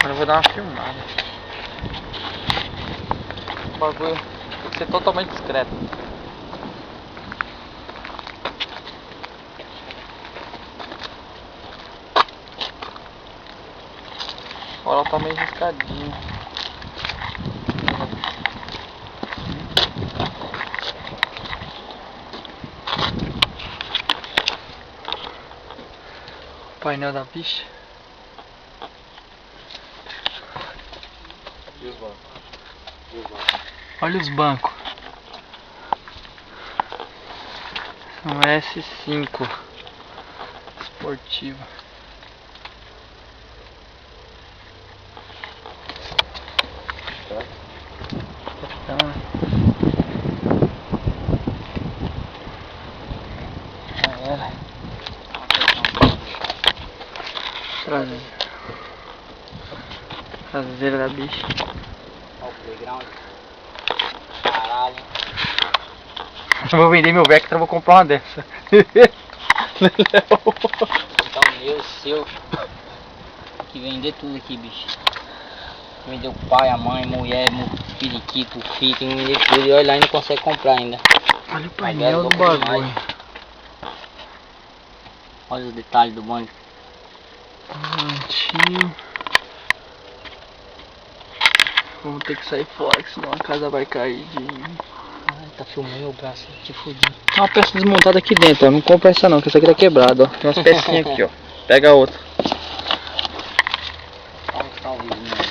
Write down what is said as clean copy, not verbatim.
Agora eu vou dar uma filmada. O bagulho tem que ser totalmente discreto. Agora ela tá meio riscadinha. O painel da bicha. E os bancos? Olha os bancos. São S5 esportiva. Então, já era. Traseira da bicha. Olha o playground. Caralho. Eu vou vender meu Vectra, eu vou comprar uma dessa. Então meu, seu. Tem que vender tudo aqui, bicho. Vender o pai, a mãe, mulher, periquito, filho, tem que vender tudo. E olha lá e não consegue comprar ainda. Olha o painel do bagulho. Olha os detalhes do bonde. Bonitinho. Vamos ter que sair fora, que senão a casa vai cair de... Ai, tá filmando meu braço, te fudi. Tem uma peça desmontada aqui dentro, ó. Não compra essa não, que essa aqui tá quebrada, ó. Tem umas pecinhas aqui, ó. Pega a outra. Olha o vídeo,